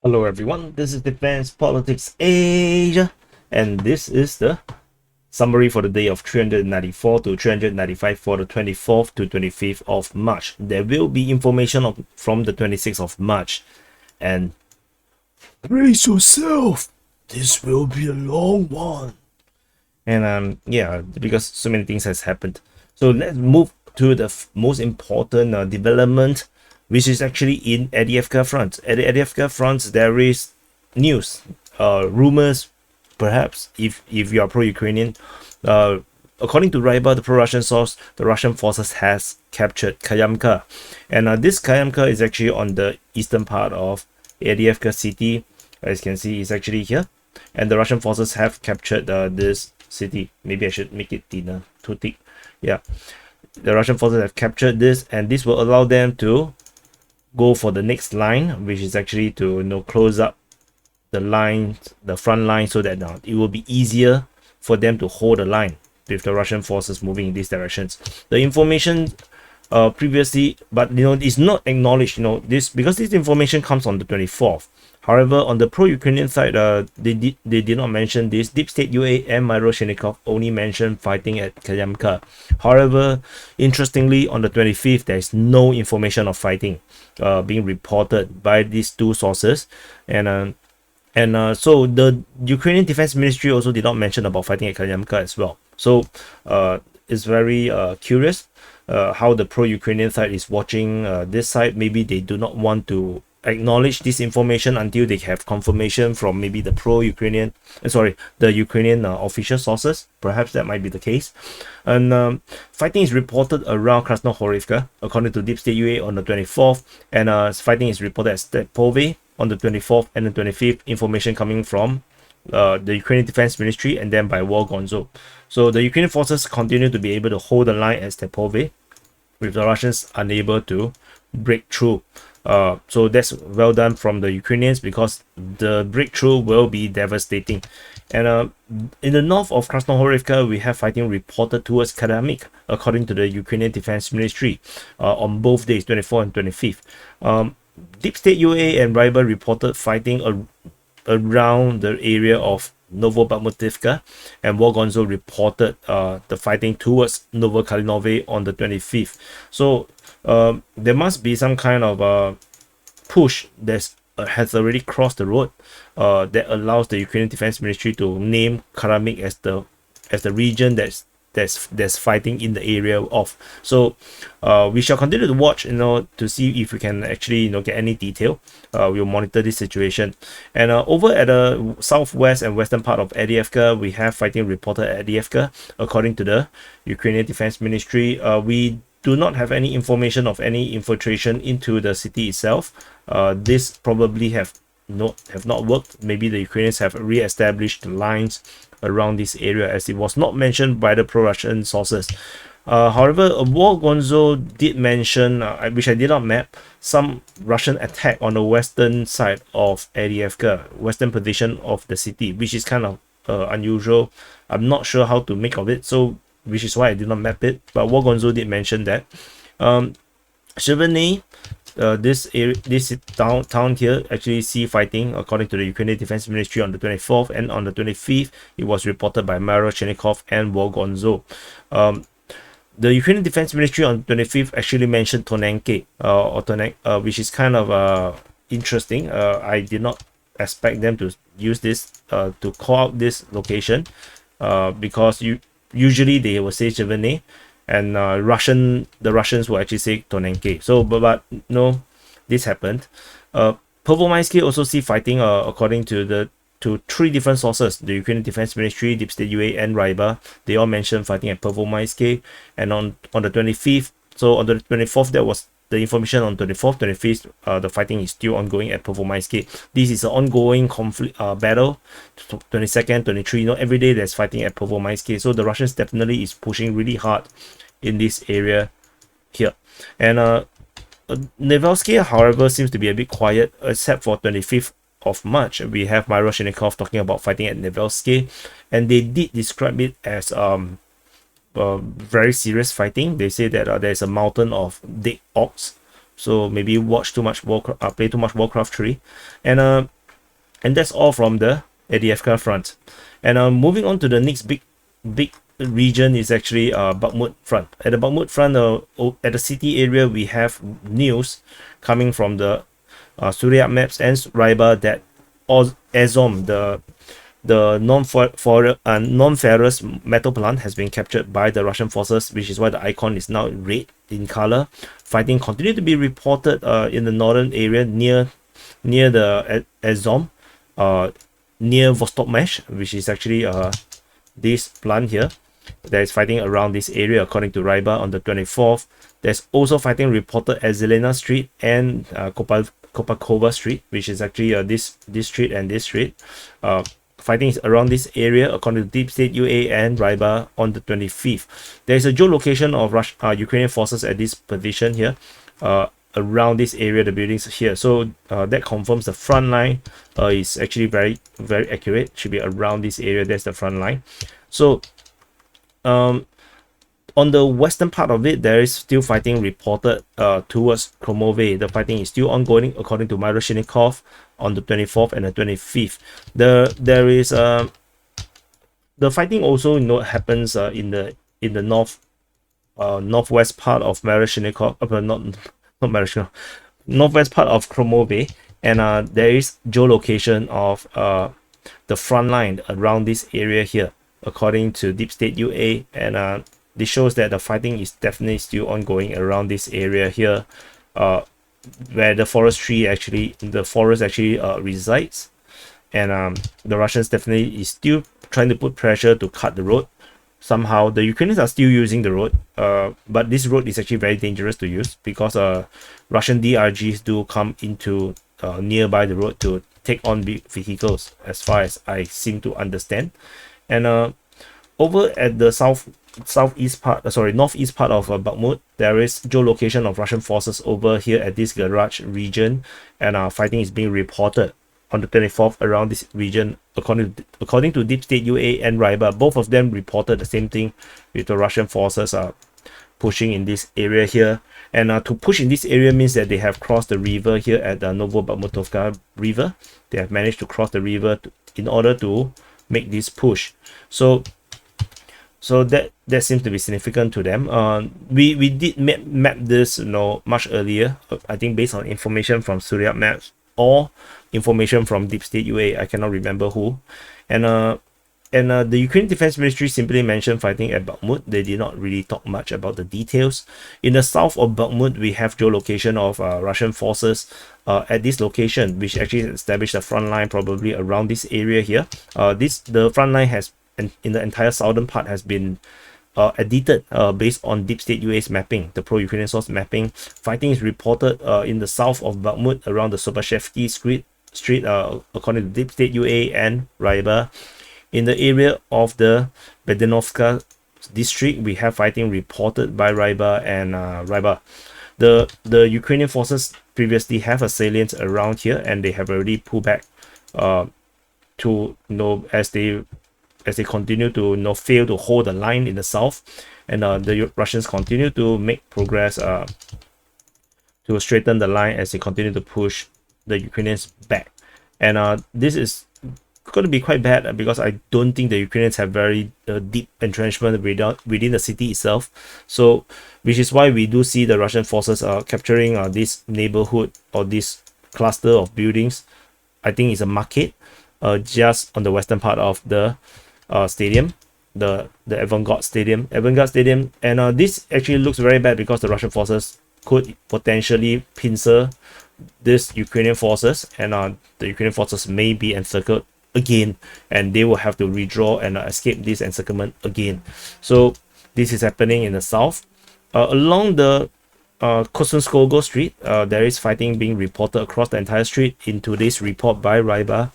Hello everyone, this is Defense Politics Asia, and this is the summary for the day of 394 to 395 for the 24th to 25th of March. There will be information from the 26th of March, and brace yourself, this will be a long one. And yeah, because so many things has happened. So let's move to the most important development, which is actually in Avdiivka Front. At the Avdiivka Front, there is news, rumors, perhaps, if you are pro-Ukrainian. According to Ryba, the pro-Russian source, the Russian forces has captured Kayamka. And this Kayamka is actually on the eastern part of Avdiivka city. As you can see, it's actually here. And the Russian forces have captured this city. Maybe I should make it thinner, too thick. Yeah. The Russian forces have captured this, and this will allow them to go for the next line, which is actually to close up the line, the front line, so that it will be easier for them to hold the line with the Russian forces moving in these directions. The information previously, but it's not acknowledged, this, because this information comes on the 24th. However, on the pro-Ukrainian side, they did not mention this. Deep State UA and Maryinka only mentioned fighting at Kayamka. However, interestingly, on the 25th, there is no information of fighting being reported by these two sources, and so the Ukrainian Defense Ministry also did not mention about fighting at Kayamka as well. So it's very curious how the pro-Ukrainian side is watching this side. Maybe they do not want to acknowledge this information until they have confirmation from maybe the pro-Ukrainian, the Ukrainian official sources. Perhaps that might be the case. And fighting is reported around Krasnohorivka, according to Deep State UA, on the 24th, and fighting is reported at Stepove on the 24th and the 25th. Information coming from the Ukrainian Defense Ministry and then by War Gonzo. So the Ukrainian forces continue to be able to hold the line at Stepove, with the Russians unable to break through. So that's well done from the Ukrainians, because the breakthrough will be devastating. And in the north of Krasnohorivka, we have fighting reported towards Kreminna, according to the Ukrainian Defense Ministry, on both days, 24th and 25th. Deep State UA and Ryba reported fighting around the area of Bakhmut, and War Gonzo reported the fighting towards Novokalinove on the 25th. So there must be some kind of push that has already crossed the road that allows the Ukrainian Defense Ministry to name Kreminna as the region that's fighting in the area of. So we shall continue to watch, to see if we can actually get any detail. We'll monitor this situation. And over at the southwest and western part of Avdiivka, we have fighting reported at Avdiivka, according to the Ukrainian Defense Ministry. We do not have any information of any infiltration into the city itself. This probably have not worked. Maybe the Ukrainians have re-established the lines around this area, as it was not mentioned by the pro-Russian sources. However, War Gonzo did mention, which I did not map, some Russian attack on the western side of Avdiivka, western position of the city, which is kind of unusual. I'm not sure how to make of it, so which is why I did not map it. But War Gonzo did mention that. Siversk, this town here, actually see fighting, according to the Ukrainian Defense Ministry, on the 24th, and on the 25th it was reported by Maryinka and Vuhledar. The Ukrainian Defense Ministry on 25th actually mentioned Tonenke, which is kind of interesting. I did not expect them to use this to call out this location, because usually they will say Siversk, and the Russians will actually say Tonenke. So but no, this happened. Pervomaisky also see fighting, according to three different sources: the Ukrainian Defense Ministry, Deep State UA, and Ryba. They all mentioned fighting at Pervomaisky. And on the 25th, so on the 24th, that was the information. On 24th, 25th, the fighting is still ongoing at Pervomaisky. This is an ongoing conflict, battle. 22nd, 23, every day there's fighting at Pervomaisky. So the Russians definitely is pushing really hard in this area here. And Nevelsky, however, seems to be a bit quiet, except for 25th of March. We have Maryinka talking about fighting at Nevelsky, and they did describe it as very serious fighting. They say that there's a mountain of dead ox. so maybe watch too much Warcraft, play too much Warcraft 3, and that's all from the Avdiivka Front. And moving on to the next big region is actually Bakhmut Front. At the Bakhmut Front, at the city area, we have news coming from the SITREP maps and Ryba that Azom, the non-ferrous metal plant, has been captured by the Russian forces, which is why the icon is now red in color. Fighting continue to be reported in the northern area near the Azom, near Vostokmesh, which is actually this plant here. There is fighting around this area according to Ryba on the 24th. There's also fighting reported at Zelena Street and Kopakova Street, which is actually this street and this street. Fighting is around this area according to Deep State UA and Ryba on the 25th. There is a geolocation of Ukrainian forces at this position here, around this area, the buildings here. So that confirms the front line is actually very accurate. Should be around this area. That's the front line. So on the western part of it, there is still fighting reported towards Kromove. The fighting is still ongoing according to Maryinka on the 24th and the 25th. There is the fighting also happens in the northwest part of Maryinka, not Maryinka, northwest part of Kromove, and there is geolocation of the front line around this area here according to Deep State UA, and this shows that the fighting is definitely still ongoing around this area here, where the forest actually resides, and the Russians definitely is still trying to put pressure to cut the road. Somehow the Ukrainians are still using the road, but this road is actually very dangerous to use because Russian DRGs do come into nearby the road to take on vehicles, as far as I seem to understand. And over at the northeast part of Bakhmut, there is geolocation of Russian forces over here at this garage region, and fighting is being reported on the 24th around this region according to Deep State UA and Ryba. Both of them reported the same thing, with the Russian forces pushing in this area here. And to push in this area means that they have crossed the river here at the Novobakhmutovka river. They have managed to cross the river in order to make this push. So that seems to be significant to them. We did map this much earlier, I think based on information from SITREP maps or information from Deep State UA, I cannot remember who. And the Ukrainian Defense Ministry simply mentioned fighting at Bakhmut. They did not really talk much about the details. In the south of Bakhmut, we have geolocation of Russian forces at this location, which actually established a front line probably around this area here. The front line has, in the entire southern part, has been edited based on Deep State UA's mapping, the pro-Ukrainian source mapping. Fighting is reported in the south of Bakhmut around the Soboshevsky Street, according to Deep State UA and Ryba. In the area of the Bedenovka district, we have fighting reported by Ryba and Ryba. The Ukrainian forces previously have assailants around here, and they have already pulled back to as they continue to fail to hold the line in the south, and the Russians continue to make progress to straighten the line as they continue to push the Ukrainians back. And this is going to be quite bad because I don't think the Ukrainians have very deep entrenchment within the city itself. So, which is why we do see the Russian forces capturing this neighborhood or this cluster of buildings. I think it's a market just on the western part of the stadium, the Avangard Stadium, and this actually looks very bad because the Russian forces could potentially pincer these Ukrainian forces, and the Ukrainian forces may be encircled again, and they will have to redraw and escape this encirclement again. So this is happening in the south. Along the Kosunskogo Street, there is fighting being reported across the entire street in today's report by Ryba,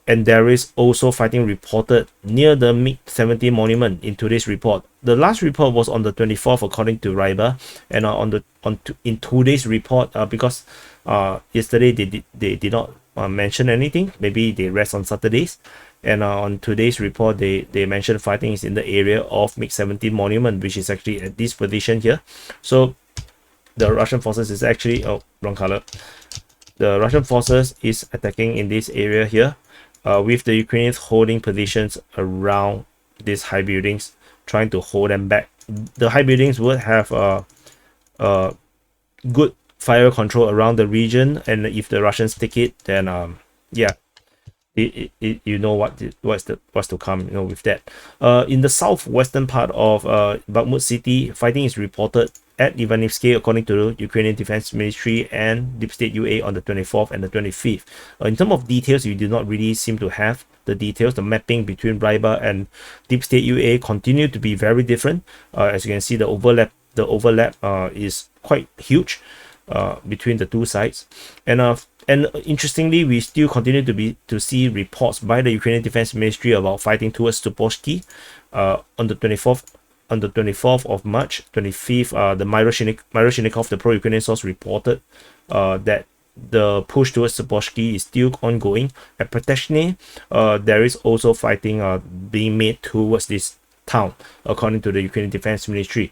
and there is also fighting reported near the MiG-17 monument in today's report. The last report was on the 24th according to Ryba, and in today's report, because yesterday they did not mention anything. Maybe they rest on Saturdays, and on today's report they mentioned fighting is in the area of MiG-17 monument, which is actually at this position here. So the Russian forces is actually, oh, wrong color. The Russian forces is attacking in this area here, with the Ukrainians holding positions around these high buildings, trying to hold them back. The high buildings would have good fire control around the region, and if the Russians take it, then yeah, you know what's to come, you know, with that. In the southwestern part of Bakhmut city, fighting is reported at Ivanivsky, according to the Ukrainian Defense Ministry and Deep State UA on the 24th and the 25th. In terms of details, you do not really seem to have the details. The mapping between Ryba and Deep State UA continue to be very different. As you can see, the overlap is quite huge between the two sides, and interestingly, we still continue to see reports by the Ukrainian Defense Ministry about fighting towards Zaporizhzhia on the 24th of March. 25th, the Maryinka, the pro-Ukrainian source, reported that the push towards Zaporizhzhia is still ongoing. At Proteshny, there is also fighting being made towards this town, according to the Ukrainian Defense Ministry.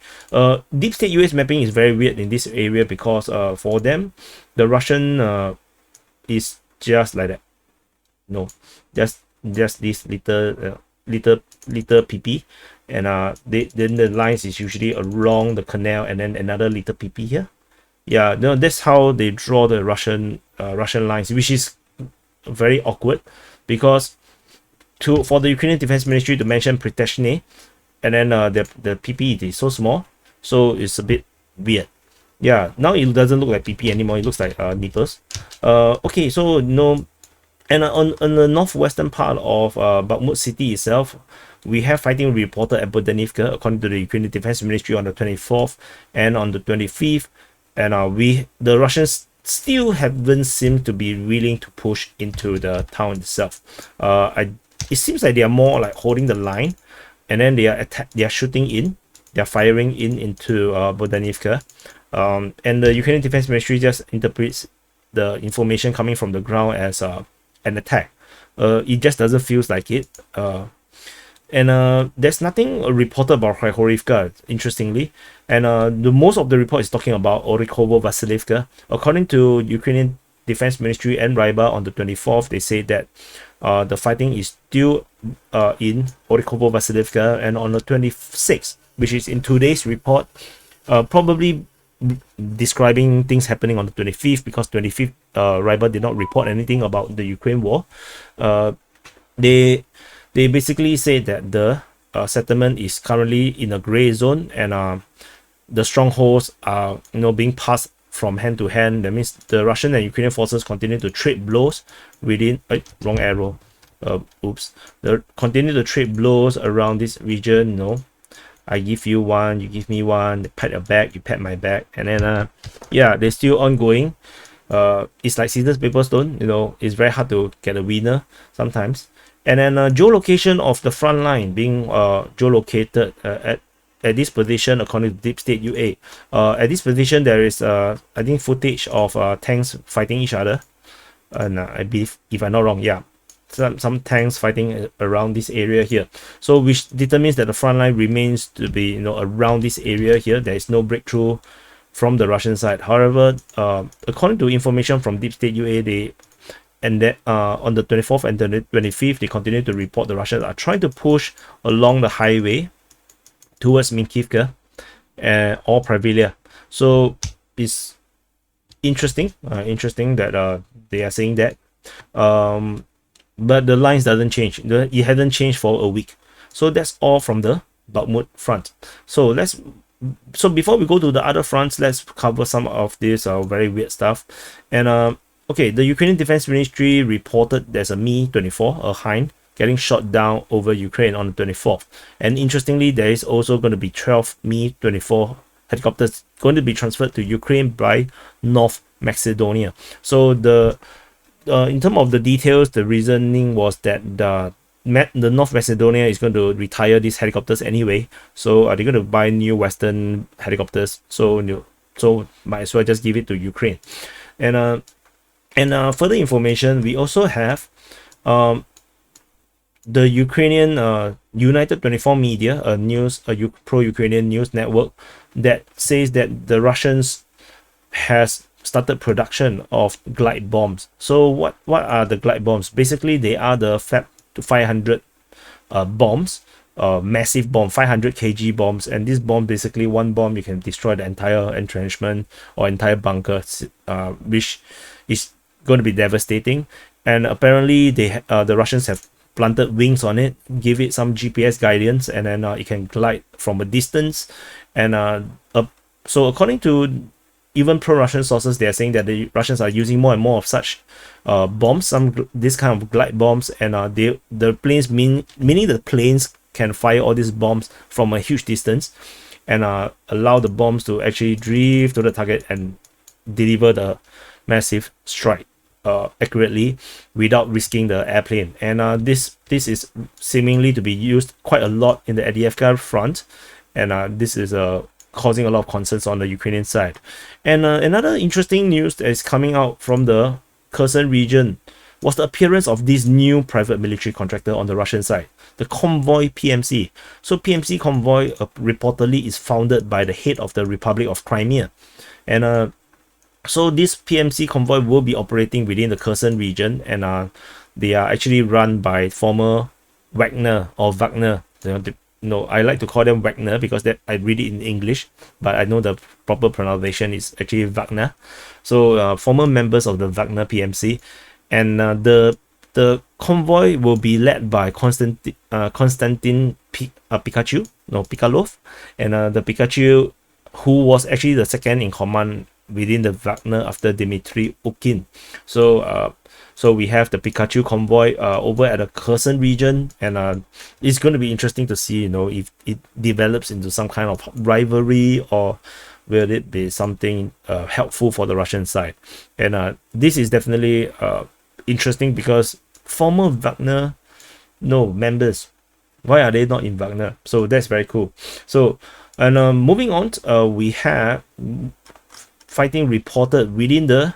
Deep State US mapping is very weird in this area because for them, the Russian is just like that. No, just this little PP, and then the lines is usually along the canal, and then another little PP here. Yeah, no, that's how they draw the Russian lines, which is very awkward because for the Ukrainian Defense Ministry to mention Proteshny, and then the PP is so small, so it's a bit weird. Yeah, now it doesn't look like PP anymore, it looks like nipples. Okay, so no, and on the northwestern part of Bakhmut city itself, we have fighting reported at Donetsk, according to the Ukrainian Defense Ministry, on the 24th and on the 25th, and the Russians still haven't seemed to be willing to push into the town itself. It seems like they are more like holding the line, and then they are shooting in, they are firing into Bodanivka, and the Ukrainian Defense Ministry just interprets the information coming from the ground as an attack. It just doesn't feel like it. And there's nothing reported about Krychorivka, interestingly, and the most of the report is talking about Orikhovo-Vasilivka. According to Ukrainian Defense Ministry and Ryba on the 24th, they say that the fighting is still in Orikhovo-Vasilivka, and on the 26th, which is in today's report, probably describing things happening on the 25th, because 25th Ryba did not report anything about the Ukraine war. They basically say that the settlement is currently in a gray zone, and the strongholds are being passed from hand to hand. That means the Russian and Ukrainian forces continue to trade blows within wrong arrow. Oops. They continue to trade blows around this region. I give you one, you give me one, they pat your back, you pat my back, and then yeah, they're still ongoing. It's like scissors, paper, stone. It's very hard to get a winner sometimes. And then geolocation of the front line being geolocated at this position, according to Deep State UA. At this position, there is I think footage of tanks fighting each other, and I believe, if I'm not wrong, yeah, some tanks fighting around this area here. So which determines that the front line remains to be around this area here. There is no breakthrough from the Russian side. However, according to information from Deep State UA, on the 24th and the 25th, they continue to report the Russians are trying to push along the highway towards Minkivka or Pravilia. So it's interesting that they are saying that, but the lines doesn't change. It hasn't changed for a week. So that's all from the Bakhmut front. So before we go to the other fronts, let's cover some of this very weird stuff. And okay, the Ukrainian Defense Ministry reported there's a Mi-24, a Hind, getting shot down over Ukraine on the 24th. And interestingly, there is also going to be 12 Mi-24 helicopters going to be transferred to Ukraine by North Macedonia. So in terms of the details, the reasoning was that the North Macedonia is going to retire these helicopters anyway. So are they going to buy new Western helicopters? So might as well just give it to Ukraine. And further information, we also have the Ukrainian United 24 Media, a pro-Ukrainian news network, that says that the Russians has started production of glide bombs. So what are the glide bombs? Basically, they are the FAB500 bombs, massive bomb, 500 kg bombs, and this bomb, basically one bomb you can destroy the entire entrenchment or entire bunker, which is going to be devastating. And apparently the Russians have planted wings on it, give it some GPS guidance, and then it can glide from a distance. And so according to even pro-Russian sources, they are saying that the Russians are using more and more of such bombs, this kind of glide bombs, and the planes, meaning the planes can fire all these bombs from a huge distance, and allow the bombs to actually drift to the target and deliver the massive strike accurately without risking the airplane. And this is seemingly to be used quite a lot in the Avdiivka Front, and this is causing a lot of concerns on the Ukrainian side. And another interesting news that is coming out from the Kherson region was the appearance of this new private military contractor on the Russian side, the Convoy PMC. So PMC Convoy reportedly is founded by the head of the Republic of Crimea. And so this PMC Convoy will be operating within the Kherson region, and they are actually run by former Wagner or Wagner. No, I like to call them Wagner because that I read it in English, but I know the proper pronunciation is actually Wagner. So former members of the Wagner PMC, and the convoy will be led by Konstantin Pikalov, and the Pikachu, who was actually the second in command within the Wagner after Dmitry Ukin. So we have the Pikachu convoy over at the Kherson region, and it's going to be interesting to see, if it develops into some kind of rivalry, or will it be something helpful for the Russian side. And this is definitely interesting because former Wagner members, why are they not in Wagner? So that's very cool. So, and moving on, we have fighting reported within the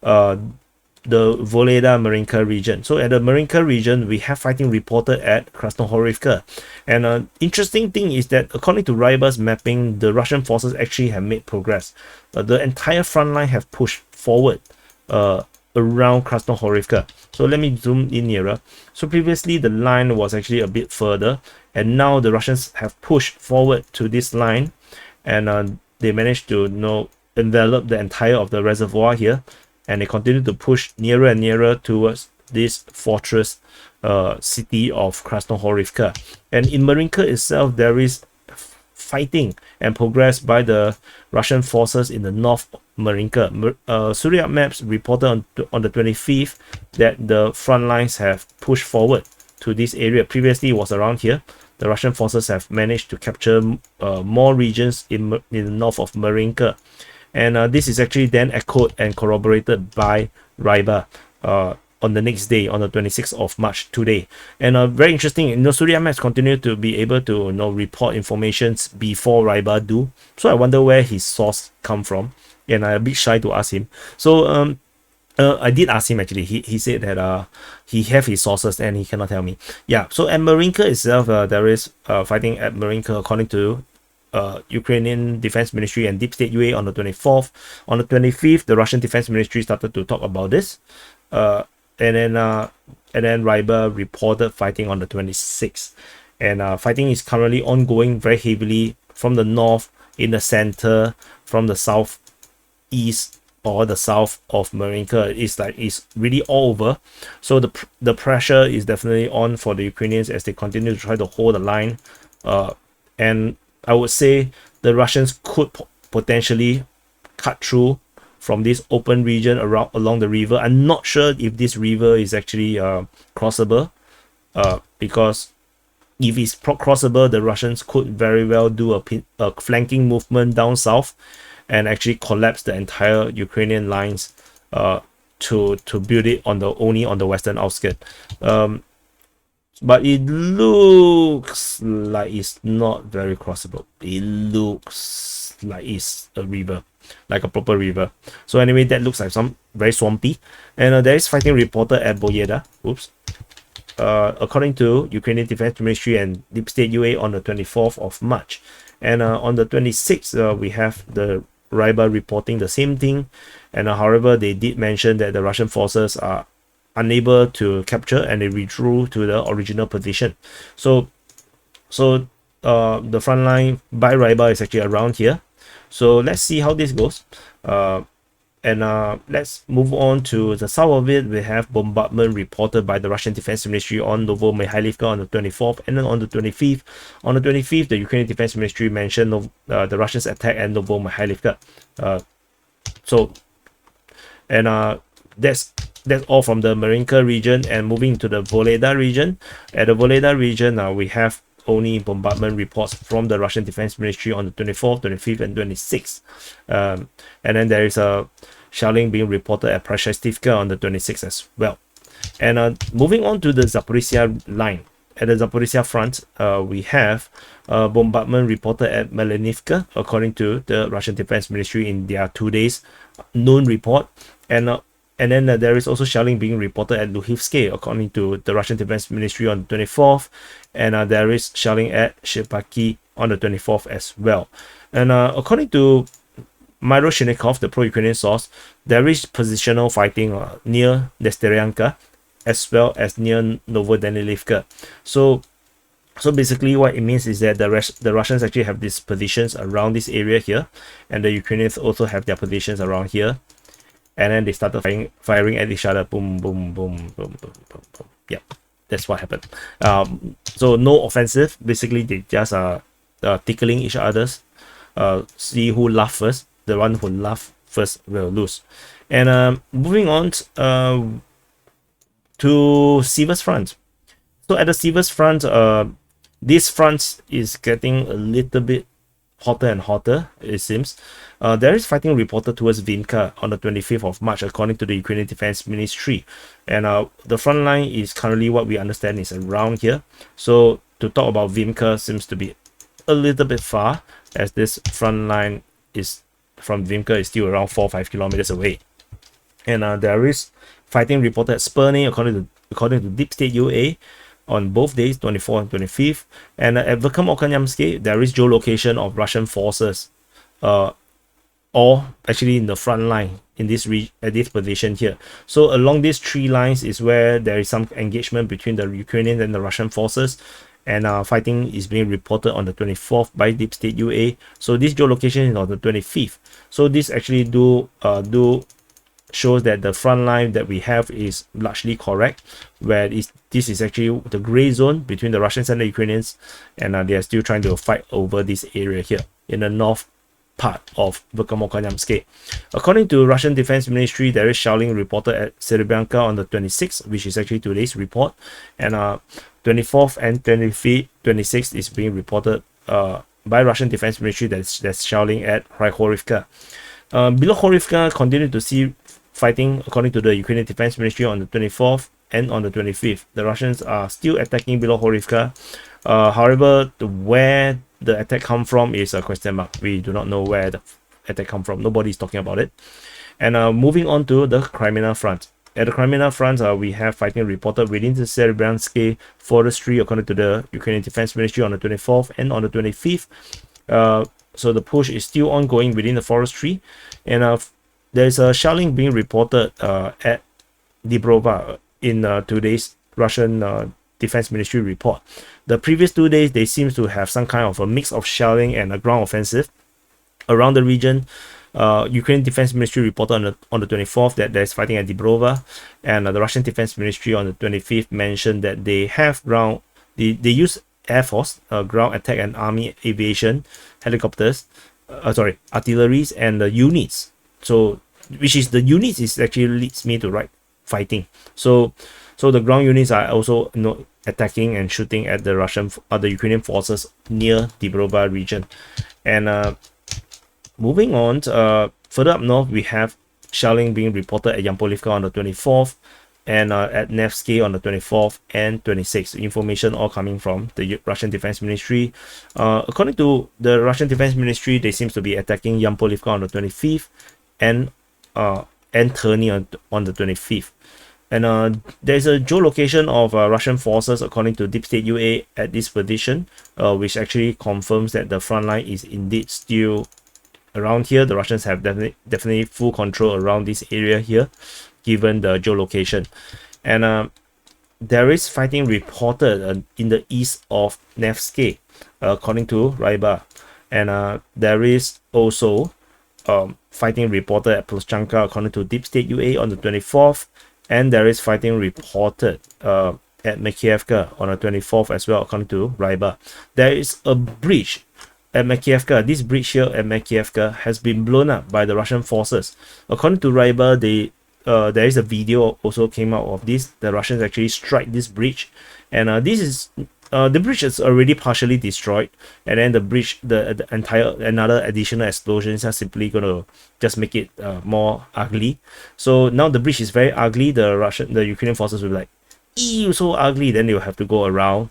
Vuhledar Marinka region. So at the Marinka region, we have fighting reported at Krasnohorivka. And interesting thing is that according to Ryber's mapping, the Russian forces actually have made progress. The entire front line have pushed forward around Krasnohorivka. So let me zoom in nearer. So previously the line was actually a bit further, and now the Russians have pushed forward to this line, and they managed to envelop the entire of the reservoir here, and they continue to push nearer and nearer towards this fortress city of Krasnohorivka. And in Marinka itself, there is fighting and progress by the Russian forces in the north Marinka. SITREP maps reported on the 25th that the front lines have pushed forward to this area. Previously it was around here. The Russian forces have managed to capture more regions in the north of Marinka. And this is actually then echoed and corroborated by Ryber on the next day, on the 26th of March, today. And very interesting, SITREP maps continue to be able to report informations before Ryber do. So I wonder where his source come from, and I'm a bit shy to ask him. So I did ask him actually. He said that he have his sources and he cannot tell me. Yeah. So at Marinka itself, there is fighting at Marinka according to Ukrainian Defense Ministry and Deep State UA on the 24th. On the 25th, the Russian Defense Ministry started to talk about this. And then Ryber reported fighting on the 26th. And fighting is currently ongoing very heavily from the north, in the center, from the southeast or the south of Marinka. It's really all over. So the pressure is definitely on for the Ukrainians as they continue to try to hold the line. And I would say the Russians could potentially cut through from this open region along the river. I'm not sure if this river is actually crossable, because if it's crossable, the Russians could very well do a flanking movement down south and actually collapse the entire Ukrainian lines to build it only on the western outskirts. But it looks like it's not very crossable. It looks like it's a river, like a proper river. So anyway, that looks like some very swampy. And there is fighting reported at Vuhledar. Oops. According to Ukrainian Defense Ministry and Deep State UA on the 24th of March. And on the 26th, we have the Rybar reporting the same thing, and however they did mention that the Russian forces are unable to capture and they withdrew to the original position. So the front line by Rybar is actually around here. So let's see how this goes. Let's move on to the south of it. We have bombardment reported by the Russian Defense Ministry on Novomykhailivka on the 24th, and then on the 25th. On the 25th, the Ukrainian Defense Ministry mentioned the Russians' attack at Novomykhailivka. That's all from the Marinka region. And moving to the Vuhledar region. At the Vuhledar region, we have only bombardment reports from the Russian Defense Ministry on the 24th, 25th, and 26th. And then there is a shelling being reported at Prashestivka on the 26th as well. And moving on to the Zaporizhzhia line. At the Zaporizhzhia front, we have bombardment reported at Maryinka, according to the Russian Defense Ministry in their 2 days noon report. And then there is also shelling being reported at Luhivsky, according to the Russian Defense Ministry on the 24th. And there is shelling at Shepaki on the 24th as well. And according to Myro Shinikov, the pro-Ukrainian source, there is positional fighting near Nesteryanka as well as near Novodanilivka. So basically what it means is that the Russians actually have these positions around this area here, and the Ukrainians also have their positions around here. And then they started firing at each other. Boom, boom, boom, boom, boom, boom, boom. Yeah, that's what happened. So no offensive. Basically, they just tickling each other's. See who laughs first. The one who laughs first will lose. And moving on to Siversk Front. So at the Siversk Front, this front is getting a little bit hotter and hotter, it seems. There is fighting reported towards Vimka on the 25th of March, according to the Ukrainian Defense Ministry. And the front line is currently, what we understand, is around here. So to talk about Vimka seems to be a little bit far, as this front line is from Vimka is still around 4-5 kilometers away. And there is fighting reported at Spurny, according to Deep State UA, on both days, 24th and 25th. And at Bakhmut, there is geolocation of Russian forces, or actually in the front line in this at this position here. So along these three lines is where there is some engagement between the Ukrainian and the Russian forces, and fighting is being reported on the 24th by Deep State UA. So this geolocation is on the 25th. So this actually do shows that the front line that we have is largely correct, where this is actually the gray zone between the Russians and the Ukrainians, and they are still trying to fight over this area here in the north part of Bakhmut. According to Russian Defense Ministry, there is shelling reported at Serebrenka on the 26th, which is actually today's report, and 24th and 25th, 26th is being reported by Russian Defense Ministry that's shelling at Horivka. Below Horivka, continue to see fighting, according to the Ukrainian Defense Ministry, on the 24th and on the 25th. The Russians are still attacking below Horivka. However, where the attack come from is a question mark. We do not know where the attack come from. Nobody is talking about it. And moving on to the Kreminna front. At the Kreminna front, we have fighting reported within the Serebrensk forestry, according to the Ukrainian Defense Ministry, on the 24th and on the 25th. So the push is still ongoing within the forestry, and there's a shelling being reported at Dibrova in today's Russian Defense Ministry report. The previous 2 days, they seem to have some kind of a mix of shelling and a ground offensive around the region. Ukrainian Defense Ministry reported on the 24th that there's fighting at Dibrova, and the Russian Defense Ministry on the 25th mentioned that they have they use Air Force, ground attack and army aviation helicopters, artilleries and the units. So which is the units is actually leads me to right fighting. So the ground units are also attacking and shooting at the Ukrainian forces near Dibrova region. And moving on, further up north, we have shelling being reported at Yampolivka on the 24th, and at Nevsky on the 24th and 26th. Information all coming from the Russian Defense Ministry. According to the Russian Defense Ministry, they seem to be attacking Yampolivka on the 25th and Terny on the 25th. And there's a geolocation of Russian forces, according to Deep State UA, at this position, which actually confirms that the front line is indeed still around here, the Russians have definitely full control around this area here, given the geolocation. And there is fighting reported in the east of Nevsky, according to Rybar. And there is also fighting reported at Ploschanka, according to Deep State UA, on the 24th. And there is fighting reported at Makiivka on the 24th as well, according to Rybar. There is a bridge at Makiivka. This bridge here at Makiivka has been blown up by the Russian forces. According to Rybar, there is a video also came out of this. The Russians actually strike this bridge, and this is the bridge is already partially destroyed, and then the bridge, the entire another additional explosions are simply gonna just make it more ugly. So now the bridge is very ugly. The Ukrainian forces will be like, ew, so ugly. Then they will have to go around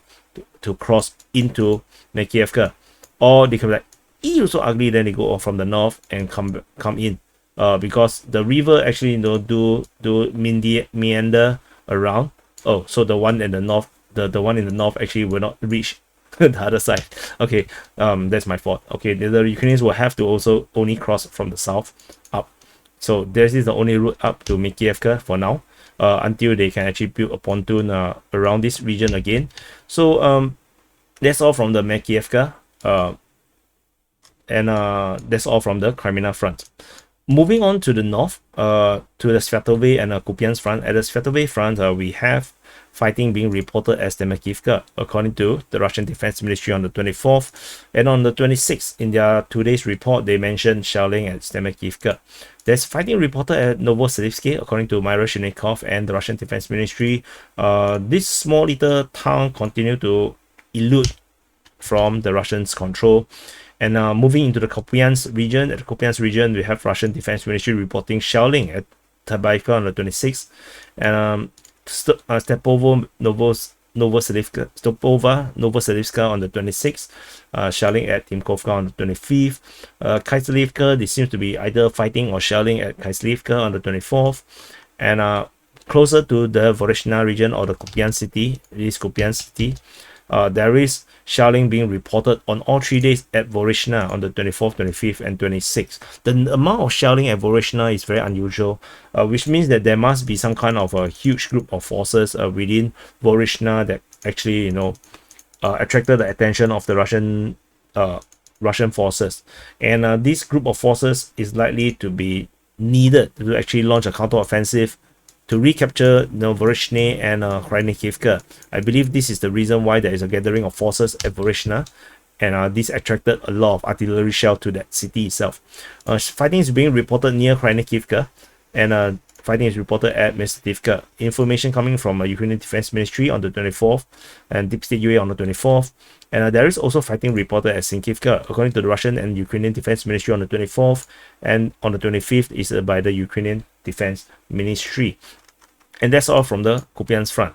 to cross into Makiivka, or they can be like, ew, so ugly. Then they go off from the north and come in. Because the river actually do meander around. Oh, so the one in the north, the one in the north actually will not reach the other side. Okay, that's my fault. Okay, the Ukrainians will have to also only cross from the south up. So this is the only route up to Makiivka for now, until they can actually build a pontoon around this region again. So that's all from the Makiivka, and that's all from the Kreminna front. Moving on to the north, to the Sviatove and Kupiansk front. At the Sviatove front, we have fighting being reported as Makiivka, according to the Russian Defense Ministry on the 24th. And on the 26th, in their today's report, they mentioned shelling at Makiivka. There's fighting reported at Novosibirsk, according to Myra Shinikov and the Russian Defense Ministry. This small little town continued to elude from the Russians' control. And moving into the Kupiansk region, at the Kupiansk region, we have Russian Defense Ministry reporting shelling at Tabaivka on the 26th, and Stepova Novosibirsk on the 26th, shelling at Timkovka on the 25th. Kaiselivka, they seem to be either fighting or shelling at Kaiselivka on the 24th, and closer to the Voreshna region or the Kupiansk city, this Kupiansk city, there is shelling being reported on all 3 days at Voreshna on the 24th, 25th, and 26th. The amount of shelling at Voreshna is very unusual, which means that there must be some kind of a huge group of forces within Voreshna that actually, attracted the attention of the Russian forces. And this group of forces is likely to be needed to actually launch a counter-offensive to recapture Voreshna and Krasnikivka. I believe this is the reason why there is a gathering of forces at Voreshna, and this attracted a lot of artillery shell to that city itself. Fighting is being reported near Krasnikivka, and fighting is reported at Maryinka. Information coming from Ukrainian Defense Ministry on the 24th and Deep State UA on the 24th. And there is also fighting reported at Sinkivka, according to the Russian and Ukrainian Defense Ministry on the 24th, and on the 25th is by the Ukrainian Defense Ministry. And that's all from the Kupiansk front.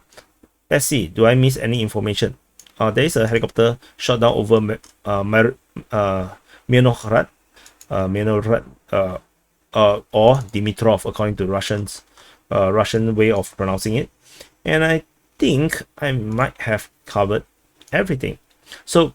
Let's see, do I miss any information? There is a helicopter shot down over Myrnohrad, or Dimitrov, according to Russian way of pronouncing it. And I think I might have covered everything. So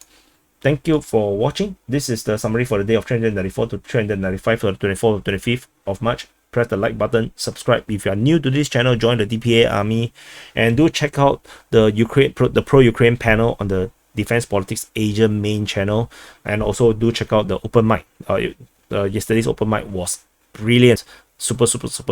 thank you for watching. This is the summary for the day of 394 to 395 for the 24th to 25th of March. Press the like button, subscribe if you are new to this channel, join the DPA army, and do check out the pro-Ukraine panel on the Defense Politics Asia main channel. And also do check out the open mic. Yesterday's open mic was brilliant, super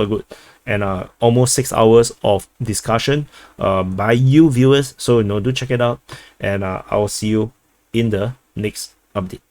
good, and almost 6 hours of discussion by you viewers. So do check it out, and I will see you in the next update.